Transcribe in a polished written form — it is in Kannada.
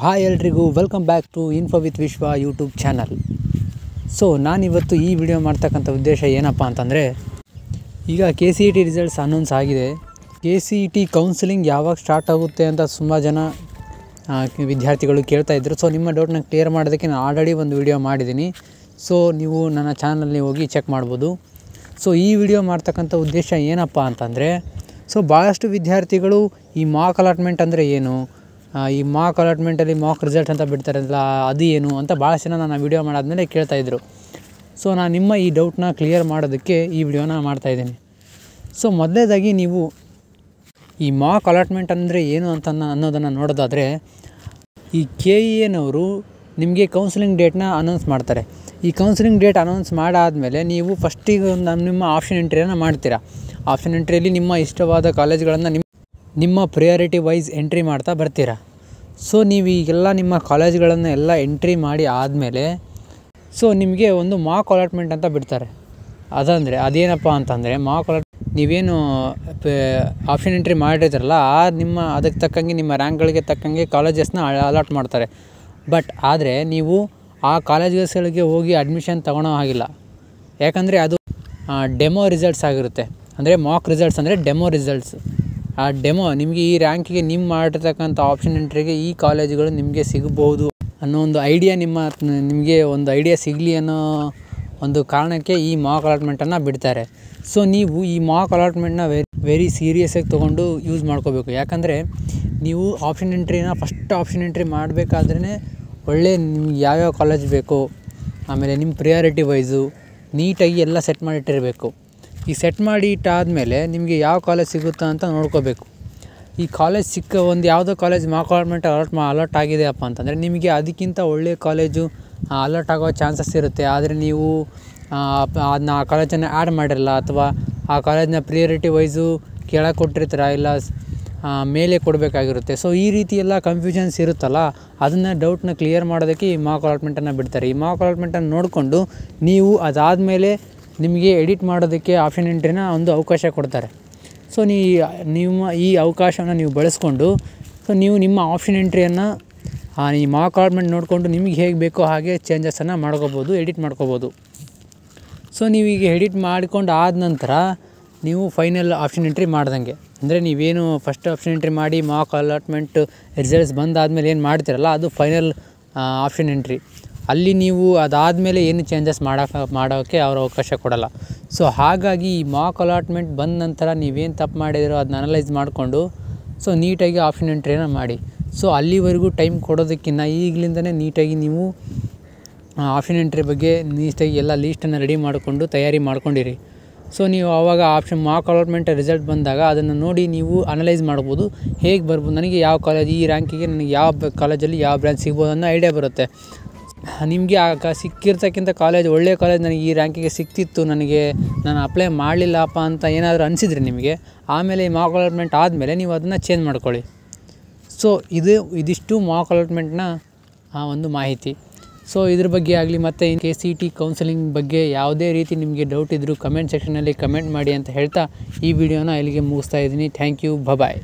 ಹಾಯ್ ಎಲ್ರಿಗೂ welcome back to info with Vishwa YouTube channel. So ನಾನಿವತ್ತು ಈ ವಿಡಿಯೋ ಮಾಡ್ತಕ್ಕಂಥ ಉದ್ದೇಶ ಏನಪ್ಪ ಅಂತಂದರೆ, ಈಗ KCET ರಿಸಲ್ಟ್ಸ್ ಅನೌನ್ಸ್ ಆಗಿದೆ. KCET ಕೌನ್ಸಿಲಿಂಗ್ ಯಾವಾಗ ಸ್ಟಾರ್ಟ್ ಆಗುತ್ತೆ ಅಂತ ತುಂಬ ಜನ ವಿದ್ಯಾರ್ಥಿಗಳು ಕೇಳ್ತಾಯಿದ್ರು. ಸೊ ನಿಮ್ಮ ಡೌಟ್ನ ಕ್ಲಿಯರ್ ಮಾಡೋದಕ್ಕೆ ನಾನು ಆಲ್ರೆಡಿ ಒಂದು ವಿಡಿಯೋ ಮಾಡಿದ್ದೀನಿ. ಸೊ ನೀವು ನನ್ನ ಚಾನಲ್ನಲ್ಲಿ ಹೋಗಿ ಚೆಕ್ ಮಾಡ್ಬೋದು. ಸೊ ಈ ವಿಡಿಯೋ ಮಾಡ್ತಕ್ಕಂಥ ಉದ್ದೇಶ ಏನಪ್ಪ ಅಂತಂದರೆ, ಸೊ ಭಾಳಷ್ಟು ವಿದ್ಯಾರ್ಥಿಗಳು ಈ ಮಾಕ್ ಅಲಾಟ್ಮೆಂಟ್ ಅಂದರೆ ಏನು, ಈ ಮಾಕ್ ಅಲಾಟ್ಮೆಂಟಲ್ಲಿ ಮಾಕ್ ರಿಸಲ್ಟ್ ಅಂತ ಬಿಡ್ತಾರಲ್ಲ ಅದು ಏನು ಅಂತ ಭಾಳಷ್ಟು ಜನ ನಾನು ವಿಡಿಯೋ ಮಾಡಾದ್ಮೇಲೆ ಕೇಳ್ತಾಯಿದ್ರು. ಸೊ ನಾನು ನಿಮ್ಮ ಈ ಡೌಟ್ನ ಕ್ಲಿಯರ್ ಮಾಡೋದಕ್ಕೆ ಈ ವಿಡಿಯೋನ ಮಾಡ್ತಾಯಿದ್ದೀನಿ. ಸೊ ಮೊದಲನೇದಾಗಿ ನೀವು ಈ ಮಾಕ್ ಅಲಾಟ್ಮೆಂಟ್ ಅಂದರೆ ಏನು ಅಂತ ಅನ್ನೋದನ್ನು ನೋಡೋದಾದರೆ, ಈ KEAನವರು ನಿಮಗೆ ಕೌನ್ಸಿಲಿಂಗ್ ಡೇಟ್ನ ಅನೌನ್ಸ್ ಮಾಡ್ತಾರೆ. ಈ ಕೌನ್ಸಿಲಿಂಗ್ ಡೇಟ್ ಅನೌನ್ಸ್ ಮಾಡಾದಮೇಲೆ ನೀವು ಫಸ್ಟಿಗೆ ನಿಮ್ಮ ಆಪ್ಷನ್ ಎಂಟ್ರಿಯನ್ನು ಮಾಡ್ತೀರಾ. ಆಪ್ಷನ್ ಎಂಟ್ರಿಯಲ್ಲಿ ನಿಮ್ಮ ಇಷ್ಟವಾದ ಕಾಲೇಜ್ಗಳನ್ನು ನಿಮ್ಮ ಪ್ರಿಯಾರಿಟಿ ವೈಸ್ ಎಂಟ್ರಿ ಮಾಡ್ತಾ ಬರ್ತೀರಾ. ಸೊ ನೀವು ಈಗೆಲ್ಲ ನಿಮ್ಮ ಕಾಲೇಜ್ಗಳನ್ನು ಎಲ್ಲ ಎಂಟ್ರಿ ಮಾಡಿ ಆದಮೇಲೆ ಸೊ ನಿಮಗೆ ಒಂದು ಮಾಕ್ ಅಲಾಟ್ಮೆಂಟ್ ಅಂತ ಬಿಡ್ತಾರೆ. ಅದೇನಪ್ಪ ಅಂತಂದರೆ, ಮಾಕ್ ನೀವೇನು ಆಪ್ಷನ್ ಎಂಟ್ರಿ ಮಾಡಿರ್ತಾರಲ್ಲ ನಿಮ್ಮ ಅದಕ್ಕೆ ತಕ್ಕಂಗೆ ನಿಮ್ಮ ರ್ಯಾಂಕ್ಗಳಿಗೆ ತಕ್ಕಂಗೆ ಕಾಲೇಜಸ್ನ ಅಲಾಟ್ ಮಾಡ್ತಾರೆ. ಆದರೆ ನೀವು ಆ ಕಾಲೇಜಸ್ಗಳಿಗೆ ಹೋಗಿ ಅಡ್ಮಿಷನ್ ತೊಗೊಳೋ ಹಾಗಿಲ್ಲ. ಯಾಕಂದರೆ ಅದು ಡೆಮೋ ರಿಸಲ್ಟ್ಸ್ ಆಗಿರುತ್ತೆ. ಅಂದರೆ ಮಾಕ್ ರಿಸಲ್ಟ್ಸ್ ಅಂದರೆ ಡೆಮೋ ರಿಸಲ್ಟ್ಸ್. ಆ ಡೆಮೋ ನಿಮಗೆ ಈ ರ್ಯಾಂಕಿಗೆ ನಿಮ್ಮ ಮಾಡಿರ್ತಕ್ಕಂಥ ಆಪ್ಷನ್ ಎಂಟ್ರಿಗೆ ಈ ಕಾಲೇಜುಗಳು ನಿಮಗೆ ಸಿಗಬಹುದು ಅನ್ನೋ ಒಂದು ಐಡಿಯಾ ನಿಮಗೆ ಒಂದು ಐಡಿಯಾ ಸಿಗಲಿ ಅನ್ನೋ ಒಂದು ಕಾರಣಕ್ಕೆ ಈ ಮಾಕ್ ಅಲಾಟ್ಮೆಂಟನ್ನು ಬಿಡ್ತಾರೆ. ಸೊ ನೀವು ಈ ಮಾಕ್ ಅಲಾಟ್ಮೆಂಟ್ನ ವೆರಿ ಸೀರಿಯಸ್ಸಾಗಿ ತೊಗೊಂಡು ಯೂಸ್ ಮಾಡ್ಕೋಬೇಕು. ಯಾಕಂದರೆ ನೀವು ಆಪ್ಷನ್ ಎಂಟ್ರಿನ ಫಸ್ಟ್ ಆಪ್ಷನ್ ಎಂಟ್ರಿ ಮಾಡಬೇಕಾದ್ರೇ ಒಳ್ಳೆ ನಿಮ್ಗೆ ಯಾವ್ಯಾವ ಕಾಲೇಜ್ ಬೇಕು, ಆಮೇಲೆ ನಿಮ್ಮ ಪ್ರಿಯಾರಿಟಿ ವೈಸು ನೀಟಾಗಿ ಎಲ್ಲ ಸೆಟ್ ಮಾಡಿಟ್ಟಿರಬೇಕು. ಈ ಸೆಟ್ ಮಾಡಿ ಇಟ್ಟಾದಮೇಲೆ ನಿಮಗೆ ಯಾವ ಕಾಲೇಜ್ ಸಿಗುತ್ತಾ ಅಂತ ನೋಡ್ಕೋಬೇಕು. ಈ ಕಾಲೇಜ್ ಒಂದು ಯಾವುದೋ ಕಾಲೇಜ್ ಮಾಕ್ ಅಲಾಟ್ಮೆಂಟ್ ಅಲಾಟ್ ಆಗಿದೆಯಪ್ಪ ಅಂತಂದರೆ ನಿಮಗೆ ಅದಕ್ಕಿಂತ ಒಳ್ಳೆಯ ಕಾಲೇಜು ಅಲಾಟ್ ಆಗೋ ಚಾನ್ಸಸ್ ಇರುತ್ತೆ. ಆದರೆ ನೀವು ಅದನ್ನ ಆ ಕಾಲೇಜನ್ನು ಆ್ಯಡ್ ಮಾಡಿರಲ್ಲ, ಅಥವಾ ಆ ಕಾಲೇಜ್ನ ಪ್ರಿಯಾರಿಟಿ ವೈಸು ಕೆಳಗೆ ಕೊಟ್ಟಿರ್ತೀರ, ಇಲ್ಲ ಮೇಲೆ ಕೊಡಬೇಕಾಗಿರುತ್ತೆ. ಸೊ ಈ ರೀತಿ ಎಲ್ಲ ಕನ್ಫ್ಯೂಷನ್ಸ್ ಇರುತ್ತಲ್ಲ, ಅದನ್ನು ಡೌಟ್ನ ಕ್ಲಿಯರ್ ಮಾಡೋದಕ್ಕೆ ಈ ಮಾಕ್ ಅಲಾಟ್ಮೆಂಟನ್ನು ಬಿಡ್ತಾರೆ. ಈ ಮಾಕ್ ಅಲಾಟ್ಮೆಂಟನ್ನು ನೋಡಿಕೊಂಡು ನೀವು ಅದಾದಮೇಲೆ ನಿಮಗೆ ಎಡಿಟ್ ಮಾಡೋದಕ್ಕೆ ಆಪ್ಷನ್ ಎಂಟ್ರಿನ ಒಂದು ಅವಕಾಶ ಕೊಡ್ತಾರೆ. ಸೊ ನಿಮ್ಮ ಈ ಅವಕಾಶವನ್ನು ನೀವು ಬಳಸ್ಕೊಂಡು ಸೊ ನೀವು ನಿಮ್ಮ ಆಪ್ಷನ್ ಎಂಟ್ರಿಯನ್ನು ಈ ಮಾಕ್ ಅಲಾಟ್ಮೆಂಟ್ ನೋಡಿಕೊಂಡು ನಿಮಗೆ ಹೇಗೆ ಬೇಕೋ ಹಾಗೆ ಚೇಂಜಸನ್ನು ಮಾಡ್ಕೋಬೋದು, ಎಡಿಟ್ ಮಾಡ್ಕೋಬೋದು. ಸೊ ನೀವೀಗ ಎಡಿಟ್ ಮಾಡಿಕೊಂಡು ಆದ ನಂತರ ನೀವು ಫೈನಲ್ ಆಪ್ಷನ್ ಎಂಟ್ರಿ ಮಾಡ್ದಂಗೆ, ಅಂದರೆ ನೀವೇನು ಫಸ್ಟ್ ಆಪ್ಷನ್ ಎಂಟ್ರಿ ಮಾಡಿ ಮಾಕ್ ಅಲಾಟ್ಮೆಂಟ್ ರಿಸಲ್ಟ್ಸ್ ಬಂದಾದಮೇಲೆ ಏನು ಮಾಡ್ತೀರಲ್ಲ ಅದು ಫೈನಲ್ ಆಪ್ಷನ್ ಎಂಟ್ರಿ. ಅಲ್ಲಿ ನೀವು ಅದಾದಮೇಲೆ ಏನು ಚೇಂಜಸ್ ಮಾಡೋಕ್ಕೆ ಅವರು ಅವಕಾಶ ಕೊಡಲ್ಲ. ಸೊ ಹಾಗಾಗಿ ಈ ಮಾಕ್ ಅಲಾಟ್ಮೆಂಟ್ ಬಂದ ನಂತರ ನೀವೇನು ತಪ್ಪು ಮಾಡಿದಿರೋ ಅದನ್ನ ಅನಲೈಸ್ ಮಾಡಿಕೊಂಡು ಸೊ ನೀಟಾಗಿ ಆಪ್ಷನ್ ಎಂಟ್ರಿಯನ್ನು ಮಾಡಿ. ಸೊ ಅಲ್ಲಿವರೆಗೂ ಟೈಮ್ ಕೊಡೋದಕ್ಕಿಂತ ಈಗಲಿಂದನೇ ನೀಟಾಗಿ ನೀವು ಆಪ್ಷನ್ ಎಂಟ್ರಿ ಬಗ್ಗೆ ನೀಟಾಗಿ ಎಲ್ಲ ಲೀಸ್ಟನ್ನು ರೆಡಿ ಮಾಡಿಕೊಂಡು ತಯಾರಿ ಮಾಡ್ಕೊಂಡಿರಿ. ಸೊ ನೀವು ಆವಾಗ ಮಾಕ್ ಅಲಾಟ್ಮೆಂಟ್ ರಿಸಲ್ಟ್ ಬಂದಾಗ ಅದನ್ನು ನೋಡಿ ನೀವು ಅನಲೈಸ್ ಮಾಡ್ಬೋದು, ಹೇಗೆ ಬರ್ಬೋದು, ನನಗೆ ಯಾವ ಕಾಲೇಜ್ ಈ ರ್ಯಾಂಕಿಗೆ ನನಗೆ ಯಾವ ಕಾಲೇಜಲ್ಲಿ ಯಾವ ಬ್ರಾಂಚ್ ಸಿಗ್ಬೋದು ಅನ್ನೋ ಐಡಿಯಾ ಬರುತ್ತೆ. ನಿಮಗೆ ಸಿಕ್ಕಿರ್ತಕ್ಕಿಂತ ಕಾಲೇಜ್ ಒಳ್ಳೆಯ ಕಾಲೇಜ್ ನನಗೆ ಈ ರ್ಯಾಂಕಿಗೆ ಸಿಕ್ತಿತ್ತು, ನಾನು ಅಪ್ಲೈ ಮಾಡಲಿಲ್ಲಪ್ಪ ಅಂತ ಏನಾದರೂ ಅನಿಸಿದ್ರೆ ನಿಮಗೆ, ಆಮೇಲೆ ಈ ಮಾಕ್ ಅಲಾಟ್ಮೆಂಟ್ ಆದಮೇಲೆ ನೀವು ಅದನ್ನು ಚೇಂಜ್ ಮಾಡ್ಕೊಳ್ಳಿ. ಸೊ ಇದಿಷ್ಟು ಮಾಕ್ ಅಲಾಟ್ಮೆಂಟ್ನ ಒಂದು ಮಾಹಿತಿ. ಸೊ ಇದ್ರ ಬಗ್ಗೆ ಆಗಲಿ ಮತ್ತು KCET ಕೌನ್ಸಿಲಿಂಗ್ ಬಗ್ಗೆ ಯಾವುದೇ ರೀತಿ ನಿಮಗೆ ಡೌಟ್ ಇದ್ದರೂ ಕಮೆಂಟ್ ಸೆಕ್ಷನಲ್ಲಿ ಕಮೆಂಟ್ ಮಾಡಿ ಅಂತ ಹೇಳ್ತಾ ಈ ವಿಡಿಯೋನ ಇಲ್ಲಿಗೆ ಮುಗಿಸ್ತಾ ಇದ್ದೀನಿ. Thank you, bye.